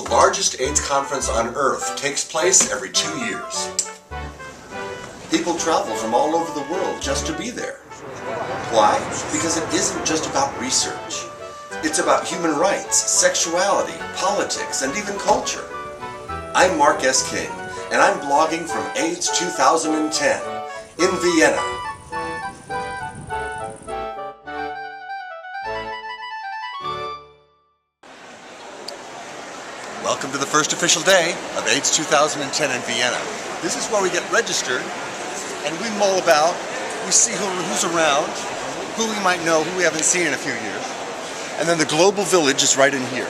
largest AIDS conference on Earth takes place every 2 years. People travel from all over the world just to be there. Why? Because it isn't just about research. It's about human rights, sexuality, politics, and even culture. I'm Mark S. King, and I'm blogging from AIDS2010 in Vienna. Welcome to the first official day of AIDS 2010 in Vienna. This is where we get registered and we mull about, we see who's around, who we might know, who we haven't seen in a few years. And then the Global Village is right in here.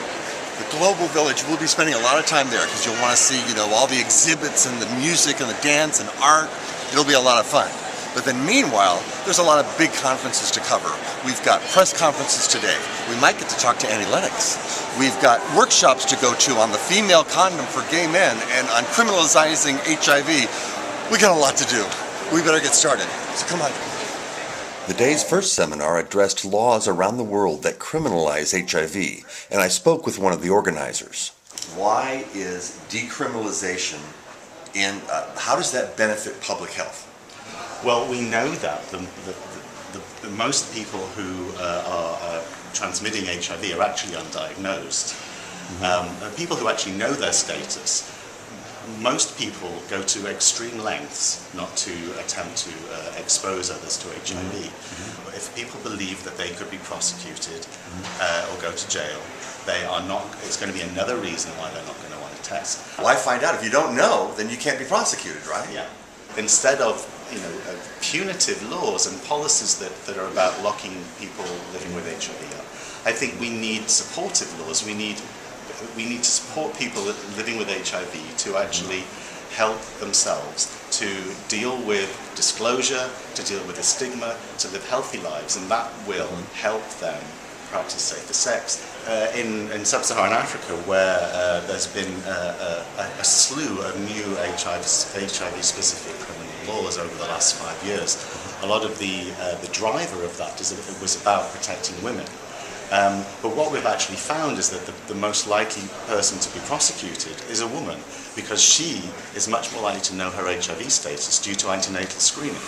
The Global Village, we'll be spending a lot of time there because you'll want to see, all the exhibits and the music and the dance and art. It'll be a lot of fun. But then meanwhile, there's a lot of big conferences to cover. We've got press conferences today. We might get to talk to Annie Lennox. We've got workshops to go to on the female condom for gay men and on criminalizing HIV. We got a lot to do. We better get started. So come on. The day's first seminar addressed laws around the world that criminalize HIV, and I spoke with one of the organizers. Why is decriminalization how does that benefit public health? Well, we know that the most people who are transmitting HIV are actually undiagnosed. People who actually know their status, most people go to extreme lengths not to attempt to expose others to HIV. If people believe that they could be prosecuted or go to jail, they are not. It's going to be another reason why they're not going to want to test. Why find out? If you don't know, then you can't be prosecuted, right? Yeah. Instead of punitive laws and policies that are about locking people living with HIV up, I think we need supportive laws. We need to support people living with HIV to actually help themselves to deal with disclosure, to deal with the stigma, to live healthy lives, and that will help them practice safer sex. In sub-Saharan Africa, where there's been a slew of new HIV-specific criminal laws over the last 5 years, a lot of the driver of that was about protecting women. But what we've actually found is that the most likely person to be prosecuted is a woman, because she is much more likely to know her HIV status due to antenatal screening,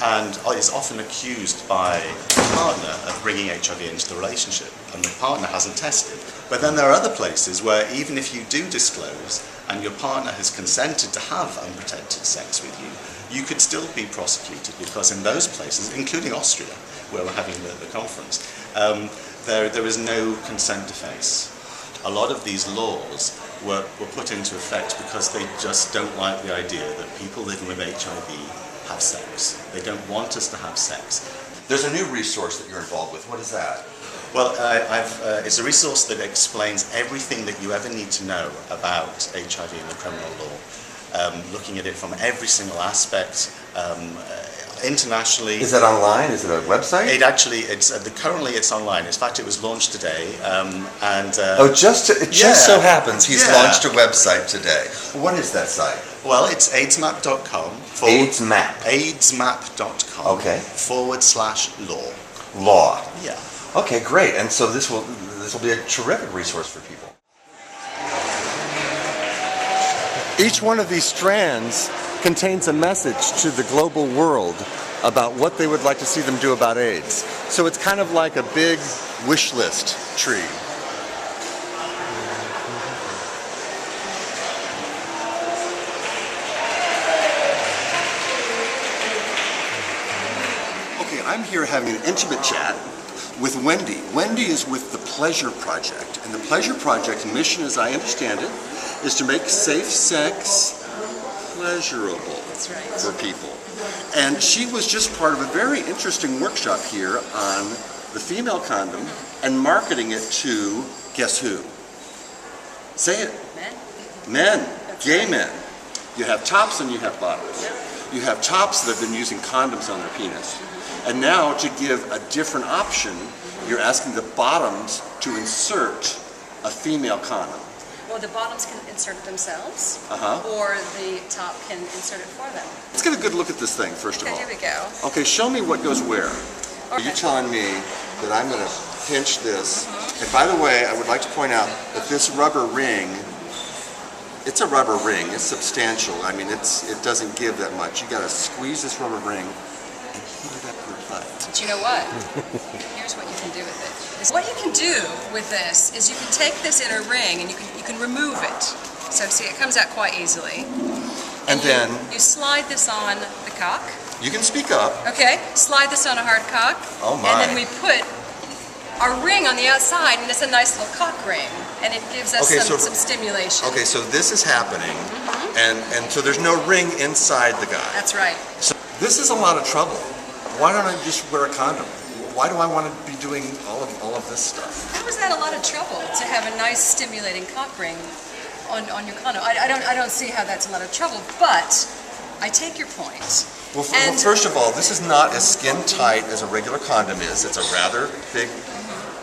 and is often accused by a partner of bringing HIV into the relationship, and the partner hasn't tested. But then there are other places where even if you do disclose and your partner has consented to have unprotected sex with you, you could still be prosecuted, because in those places, including Austria, where we're having the conference, there is no consent defense. A lot of these laws were put into effect because they just don't like the idea that people living with HIV have sex. They don't want us to have sex. There's a new resource that you're involved with. What is that? Well, it's a resource that explains everything that you ever need to know about HIV in the criminal law, looking at it from every single aspect, internationally. Is that online? Is it a website? Currently it's online. In fact, it was launched today, it just so happens he's launched a website today. What is that site? Well, it's aidsmap.com. aidsmap.com. Okay. /law. Law. Yeah. Okay, great. And so this will be a terrific resource for people. Each one of these strands contains a message to the global world about what they would like to see them do about AIDS. So it's kind of like a big wish list tree. Okay, I'm here having an intimate chat with Wendy. Wendy is with the Pleasure Project, and the Pleasure Project's mission, as I understand it, is to make safe sex pleasurable for people. And she was just part of a very interesting workshop here on the female condom and marketing it to, guess who? Say it. Men. Gay men. You have tops and you have bottoms. You have tops that have been using condoms on their penis. And now, to give a different option, you're asking the bottoms to insert a female condom. Or the bottoms can insert it themselves, or the top can insert it for them. Let's get a good look at this thing, first of all. Here we go. Okay, show me what goes where. Okay. Are you telling me that I'm going to pinch this? And by the way, I would like to point out that this rubber ring It's a rubber ring. It's substantial. I mean, it doesn't give that much. You got to squeeze this rubber ring and heat it up your butt. But you know what? Here's what you can do with it. What you can do with this is you can take this inner ring and you can remove it. So see, it comes out quite easily. And then you slide this on the cock. you can speak up. Okay, slide this on a hard cock. Oh my. And then we put our ring on the outside, and it's a nice little cock ring, and it gives us some stimulation. Okay, so this is happening, and so there's no ring inside the guy. That's right. So this is a lot of trouble. Why don't I just wear a condom? Why do I want to be doing all of this stuff? How is that a lot of trouble to have a nice stimulating cock ring on your condom? I don't see how that's a lot of trouble, but I take your point. Well, first of all, this is not as skin tight as a regular condom is. It's a rather big,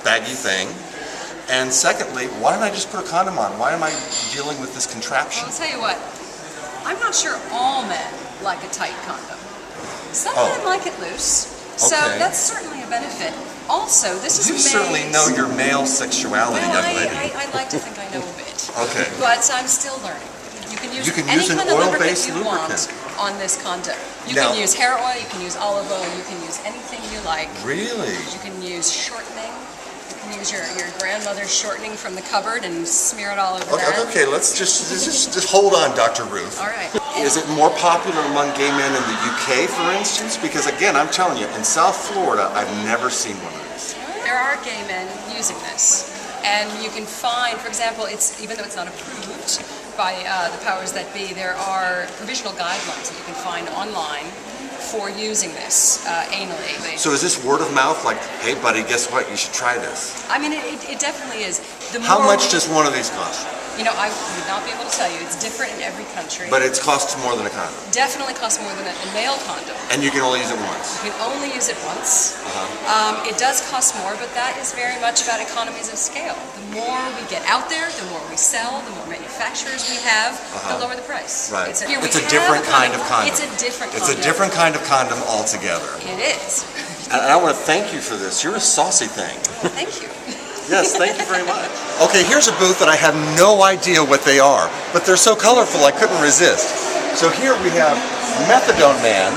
baggy thing. And secondly, why don't I just put a condom on? Why am I dealing with this contraption? Well, I'll tell you what, I'm not sure all men like a tight condom. Some men like it loose, so that's certainly a benefit. Also, this is You certainly know your male sexuality, well, young lady. I like to think I know a bit. Okay. But I'm still learning. You can use an any kind of oil-based lubricant you want on this condom. You can use hair oil, you can use olive oil, you can use anything you like. Really? You can use shortening. You can use your grandmother's shortening from the cupboard and smear it all over that. Okay, let's just hold on, Dr. Ruth. All right. Is it more popular among gay men in the UK, for instance? Because again, I'm telling you, in South Florida, I've never seen one of these. There are gay men using this. And you can find, for example, even though it's not approved by the powers that be, there are provisional guidelines that you can find online for using this anally. So is this word of mouth, like, hey buddy, guess what, you should try this? I mean, it definitely is. How much does one of these cost? You know, I would not be able to tell you. It's different in every country. But it costs more than a condom. Definitely costs more than a male condom. And you can only use it once. You can only use it once. It does cost more, but that is very much about economies of scale. The more we get out there, the more we sell, the more manufacturers we have, the lower the price. Right. It's a different kind of condom. It's a different condom. It's a different kind of condom altogether. It is. And I want to thank you for this. You're a saucy thing. Thank you. Yes, thank you very much. Okay, here's a booth that I have no idea what they are, but they're so colorful I couldn't resist. So here we have Methadone Man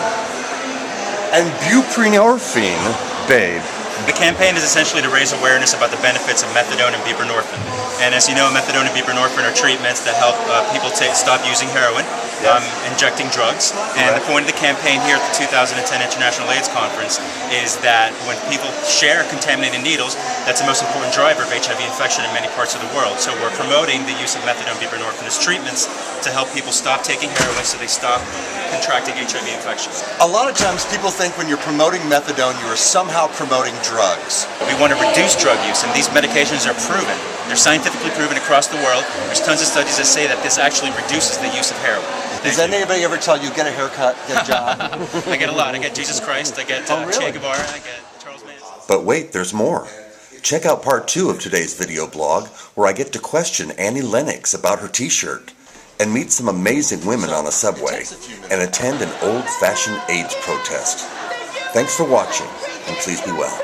and Buprenorphine Babe. The campaign is essentially to raise awareness about the benefits of methadone and buprenorphine. And as you know, methadone and buprenorphine are treatments that help people stop using heroin, injecting drugs. And the point of the campaign here at the 2010 International AIDS Conference is that when people share contaminated needles, that's the most important driver of HIV infection in many parts of the world. So we're promoting the use of methadone and buprenorphine as treatments to help people stop taking heroin so they stop contracting HIV infections. A lot of times people think when you're promoting methadone, you are somehow promoting drugs. We want to reduce drug use, and these medications are proven. They're scientifically proven across the world. There's tons of studies that say that this actually reduces the use of heroin. Does anybody ever tell you, get a haircut, get a job? I get a lot. I get Jesus Christ, I get Che Guevara, I get Charles Manson. But wait, there's more. Check out part 2 of today's video blog, where I get to question Annie Lennox about her t-shirt, and meet some amazing women on a subway, and attend an old-fashioned AIDS protest. Thanks for watching, and please be well.